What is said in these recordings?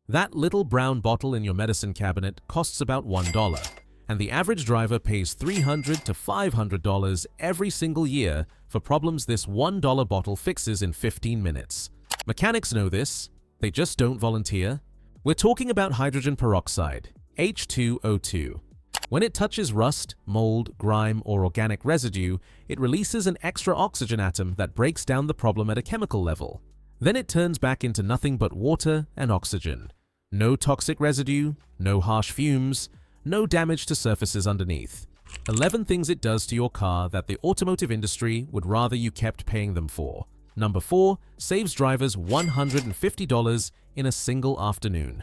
That little brown bottle in your medicine cabinet costs about $1, and the average driver pays $300 to $500 every single year for problems this $1 bottle fixes in 15 minutes. Mechanics know this, they just don't volunteer. We're talking about hydrogen peroxide, H2O2. When it touches rust, mold, grime, or organic residue, it releases an extra oxygen atom that breaks down the problem at a chemical level. Then it turns back into nothing but water and oxygen. No toxic residue, no harsh fumes, no damage to surfaces underneath. 11 things it does to your car that the automotive industry would rather you kept paying them for. Number 4, saves drivers $150 in a single afternoon.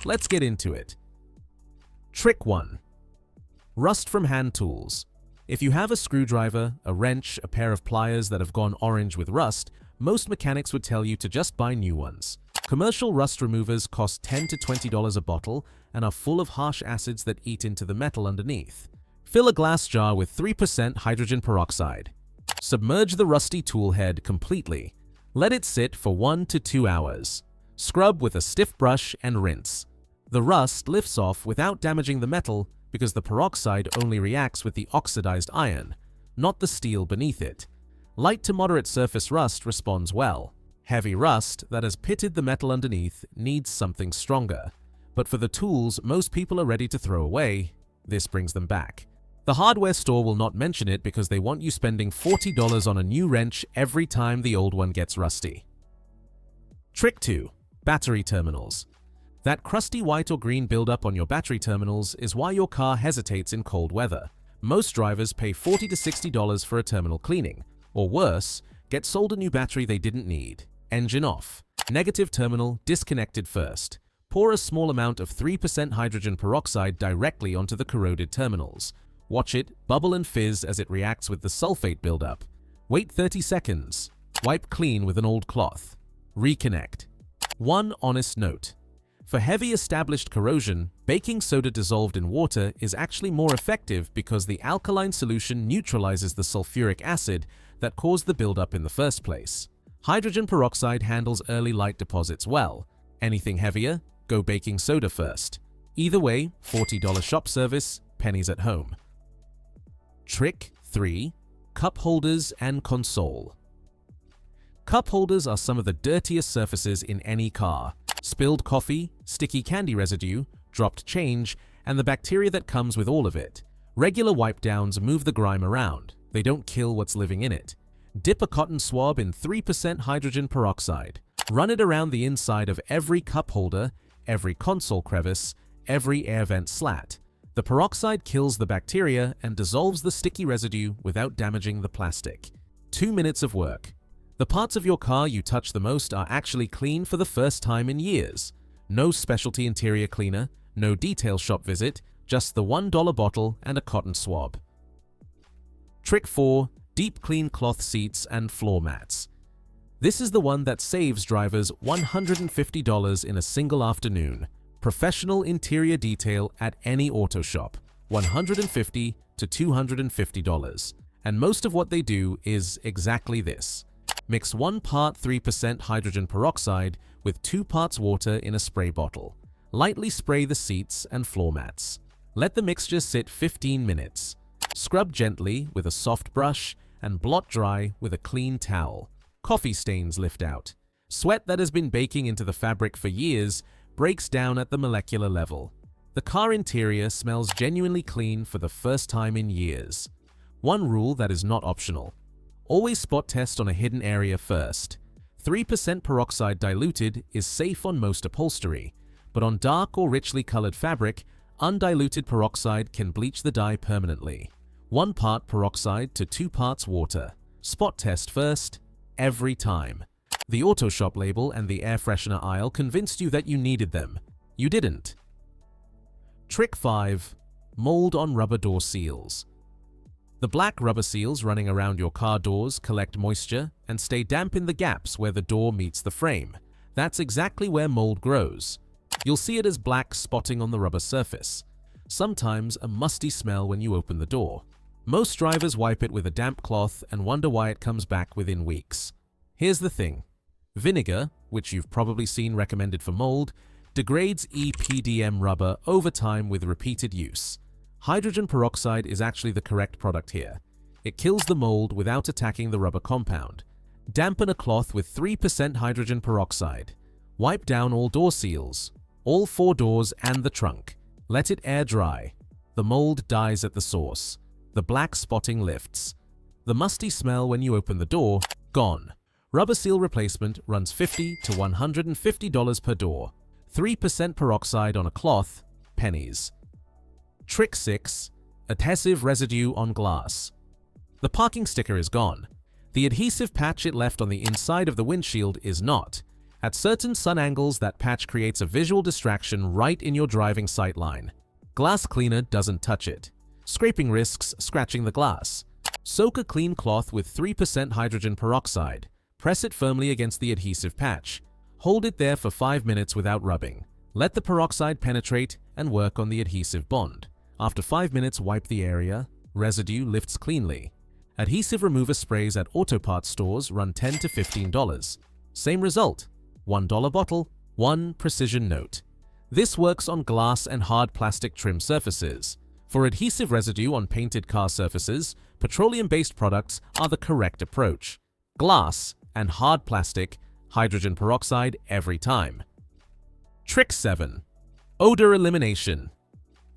Let's get into it. Trick 1. Rust from hand tools. If you have a screwdriver, a wrench, a pair of pliers that have gone orange with rust, most mechanics would tell you to just buy new ones. Commercial rust removers cost $10 to $20 a bottle and are full of harsh acids that eat into the metal underneath. Fill a glass jar with 3% hydrogen peroxide. Submerge the rusty tool head completely. Let it sit for 1 to 2 hours. Scrub with a stiff brush and rinse. The rust lifts off without damaging the metal because the peroxide only reacts with the oxidized iron, not the steel beneath it. Light to moderate surface rust responds well. Heavy rust that has pitted the metal underneath needs something stronger. But for the tools most people are ready to throw away, this brings them back. The hardware store will not mention it because they want you spending $40 on a new wrench every time the old one gets rusty. Trick 2. Battery terminals. That crusty white or green buildup on your battery terminals is why your car hesitates in cold weather. Most drivers pay $40 to $60 for a terminal cleaning, or worse, get sold a new battery they didn't need. Engine off. Negative terminal disconnected first. Pour a small amount of 3% hydrogen peroxide directly onto the corroded terminals. Watch it bubble and fizz as it reacts with the sulfate buildup. Wait 30 seconds. Wipe clean with an old cloth. Reconnect. One honest note. For heavy established corrosion, baking soda dissolved in water is actually more effective because the alkaline solution neutralizes the sulfuric acid that caused the buildup in the first place. Hydrogen peroxide handles early light deposits well. Anything heavier, go baking soda first. Either way, $40 shop service, pennies at home. Trick 3. Cup holders and console. Cup holders are some of the dirtiest surfaces in any car. Spilled coffee, sticky candy residue, dropped change, and the bacteria that comes with all of it. Regular wipe downs move the grime around. They don't kill what's living in it. Dip a cotton swab in 3% hydrogen peroxide. Run it around the inside of every cup holder, every console crevice, every air vent slat. The peroxide kills the bacteria and dissolves the sticky residue without damaging the plastic. 2 minutes of work. The parts of your car you touch the most are actually clean for the first time in years. No specialty interior cleaner, no detail shop visit, just the $1 bottle and a cotton swab. Trick 4. Deep clean cloth seats and floor mats. This is the one that saves drivers $150 in a single afternoon. Professional interior detail at any auto shop, $150 to $250. And most of what they do is exactly this. Mix 1 part 3% hydrogen peroxide with 2 parts water in a spray bottle. Lightly spray the seats and floor mats. Let the mixture sit 15 minutes. Scrub gently with a soft brush and blot dry with a clean towel. Coffee stains lift out. Sweat that has been baking into the fabric for years breaks down at the molecular level. The car interior smells genuinely clean for the first time in years. One rule that is not optional. Always spot test on a hidden area first. 3% peroxide diluted is safe on most upholstery, but on dark or richly colored fabric, undiluted peroxide can bleach the dye permanently. 1 part peroxide to 2 parts water. Spot test first, every time. The auto shop label and the air freshener aisle convinced you that you needed them. You didn't. Trick 5. Mold on rubber door seals. The black rubber seals running around your car doors collect moisture and stay damp in the gaps where the door meets the frame. That's exactly where mold grows. You'll see it as black spotting on the rubber surface. Sometimes a musty smell when you open the door. Most drivers wipe it with a damp cloth and wonder why it comes back within weeks. Here's the thing. Vinegar, which you've probably seen recommended for mold, degrades EPDM rubber over time with repeated use. Hydrogen peroxide is actually the correct product here. It kills the mold without attacking the rubber compound. Dampen a cloth with 3% hydrogen peroxide. Wipe down all door seals, all 4 doors and the trunk. Let it air dry. The mold dies at the source. The black spotting lifts. The musty smell when you open the door, gone. Rubber seal replacement runs $50 to $150 per door. 3% peroxide on a cloth, pennies. Trick 6. Adhesive residue on glass. The parking sticker is gone. The adhesive patch it left on the inside of the windshield is not. At certain sun angles, that patch creates a visual distraction right in your driving sight line. Glass cleaner doesn't touch it. Scraping risks scratching the glass. Soak a clean cloth with 3% hydrogen peroxide. Press it firmly against the adhesive patch. Hold it there for 5 minutes without rubbing. Let the peroxide penetrate and work on the adhesive bond. After 5 minutes, wipe the area. Residue lifts cleanly. Adhesive remover sprays at auto parts stores run $10 to $15. Same result. $1 bottle, 1 precision note. This works on glass and hard plastic trim surfaces. For adhesive residue on painted car surfaces, petroleum-based products are the correct approach. Glass and hard plastic, hydrogen peroxide every time. Trick 7. Odor elimination.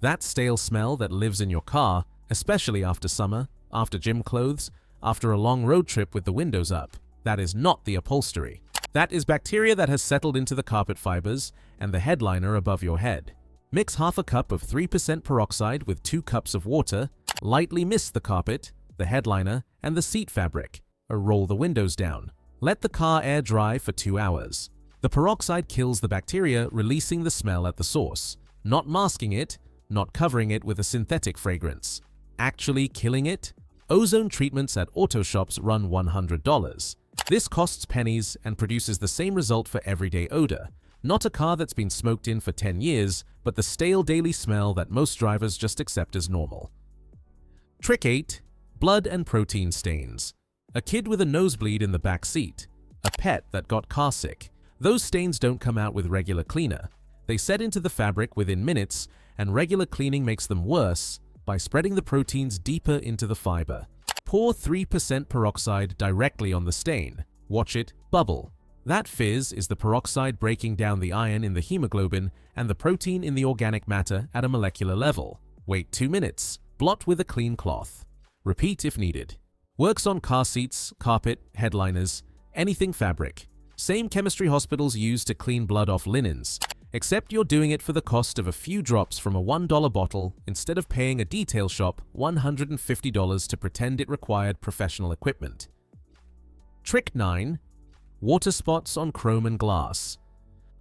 That stale smell that lives in your car, especially after summer, after gym clothes, after a long road trip with the windows up, that is not the upholstery. That is bacteria that has settled into the carpet fibers and the headliner above your head. Mix half a cup of 3% peroxide with 2 cups of water, lightly mist the carpet, the headliner, and the seat fabric, or roll the windows down. Let the car air dry for 2 hours. The peroxide kills the bacteria, releasing the smell at the source, not masking it, not covering it with a synthetic fragrance. Actually killing it? Ozone treatments at auto shops run $100. This costs pennies and produces the same result for everyday odor. Not a car that's been smoked in for 10 years, but the stale daily smell that most drivers just accept as normal. Trick 8. Blood and protein stains. A kid with a nosebleed in the back seat. A pet that got car sick. Those stains don't come out with regular cleaner. They set into the fabric within minutes, and regular cleaning makes them worse by spreading the proteins deeper into the fiber. Pour 3% peroxide directly on the stain. Watch it bubble. That fizz is the peroxide breaking down the iron in the hemoglobin and the protein in the organic matter at a molecular level. Wait 2 minutes. Blot with a clean cloth. Repeat if needed. Works on car seats, carpet, headliners, anything fabric. Same chemistry hospitals use to clean blood off linens, except you're doing it for the cost of a few drops from a $1 bottle instead of paying a detail shop $150 to pretend it required professional equipment. Trick 9. Water spots on chrome and glass.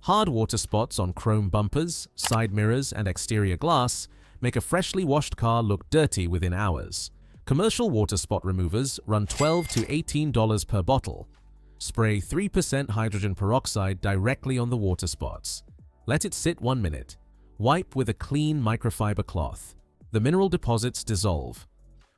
Hard water spots on chrome bumpers, side mirrors, and exterior glass make a freshly washed car look dirty within hours. Commercial water spot removers run $12 to $18 per bottle. Spray 3% hydrogen peroxide directly on the water spots. Let it sit 1 minute. Wipe with a clean microfiber cloth. The mineral deposits dissolve.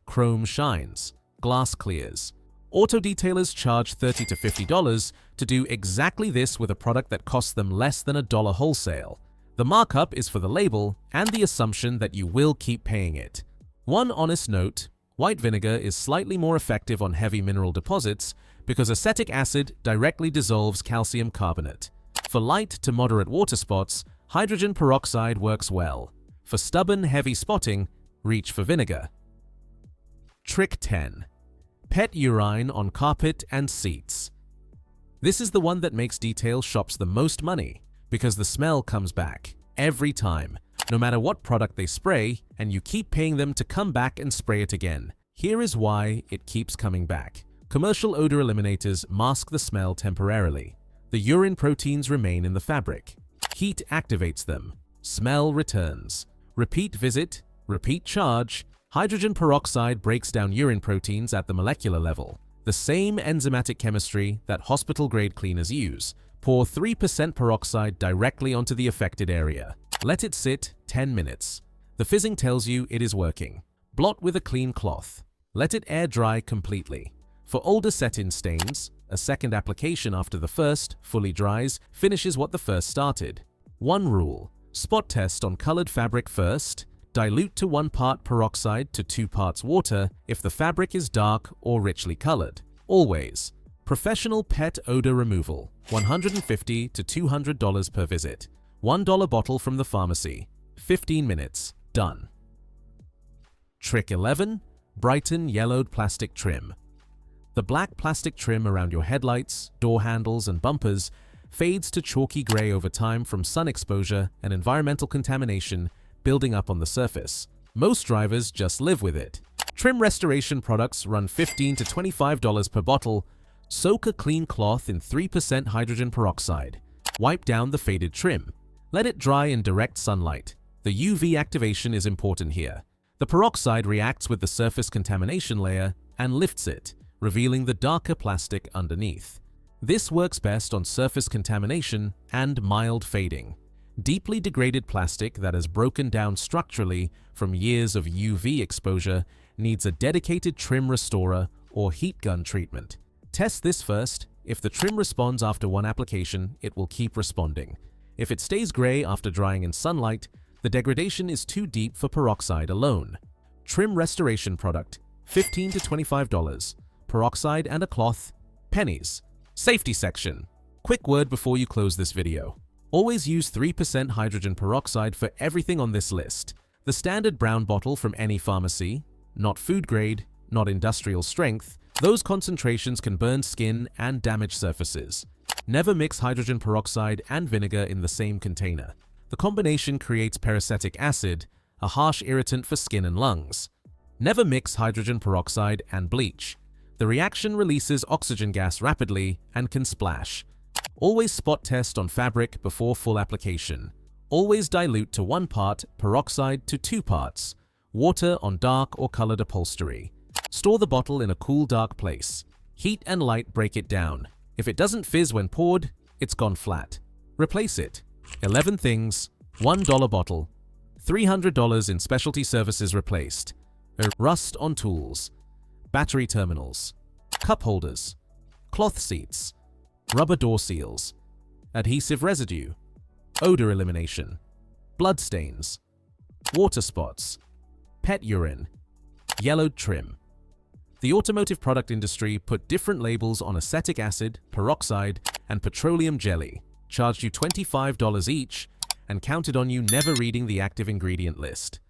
Chrome shines. Glass clears. Auto detailers charge $30 to $50 to do exactly this with a product that costs them less than $1 wholesale. The markup is for the label and the assumption that you will keep paying it. One honest note, white vinegar is slightly more effective on heavy mineral deposits because acetic acid directly dissolves calcium carbonate. For light to moderate water spots, hydrogen peroxide works well. For stubborn, heavy spotting, reach for vinegar. Trick 10. Pet urine on carpet and seats. This is the one that makes detail shops the most money because the smell comes back every time, no matter what product they spray, and you keep paying them to come back and spray it again. Here is why it keeps coming back. Commercial odor eliminators mask the smell temporarily. The urine proteins remain in the fabric. Heat activates them. Smell returns. Repeat visit, repeat charge. Hydrogen peroxide breaks down urine proteins at the molecular level. The same enzymatic chemistry that hospital-grade cleaners use. Pour 3% peroxide directly onto the affected area. Let it sit 10 minutes. The fizzing tells you it is working. Blot with a clean cloth. Let it air dry completely. For older set-in stains, a second application after the first fully dries finishes what the first started. One rule: spot test on colored fabric first. Dilute to 1 part peroxide to 2 parts water if the fabric is dark or richly colored. Always. Professional pet odor removal, $150 to $200 per visit. $1 bottle from the pharmacy. 15 minutes. Done. Trick 11. Brighten yellowed plastic trim. The black plastic trim around your headlights, door handles, and bumpers fades to chalky gray over time from sun exposure and environmental contamination building up on the surface. Most drivers just live with it. Trim restoration products run $15 to $25 per bottle. Soak a clean cloth in 3% hydrogen peroxide. Wipe down the faded trim. Let it dry in direct sunlight. The UV activation is important here. The peroxide reacts with the surface contamination layer and lifts it, revealing the darker plastic underneath. This works best on surface contamination and mild fading. Deeply degraded plastic that has broken down structurally from years of UV exposure needs a dedicated trim restorer or heat gun treatment. Test this first. If the trim responds after one application, it will keep responding. If it stays gray after drying in sunlight, the degradation is too deep for peroxide alone. Trim restoration product, $15 to $25. Peroxide and a cloth, pennies. Safety section. Quick word before you close this video. Always use 3% hydrogen peroxide for everything on this list. The standard brown bottle from any pharmacy, not food grade, not industrial strength. Those concentrations can burn skin and damage surfaces. Never mix hydrogen peroxide and vinegar in the same container. The combination creates peracetic acid, a harsh irritant for skin and lungs. Never mix hydrogen peroxide and bleach. The reaction releases oxygen gas rapidly and can splash. Always spot test on fabric before full application. Always dilute to 1 part peroxide to 2 parts. Water on dark or colored upholstery. Store the bottle in a cool, dark place. Heat and light break it down. If it doesn't fizz when poured, it's gone flat. Replace it. 11 things, $1 bottle. $300 in specialty services replaced. Rust on tools. Battery terminals. Cup holders. Cloth seats. Rubber door seals. Adhesive residue. Odor elimination. Blood stains. Water spots. Pet urine. Yellowed trim. The automotive product industry put different labels on acetic acid, peroxide, and petroleum jelly, charged you $25 each, and counted on you never reading the active ingredient list.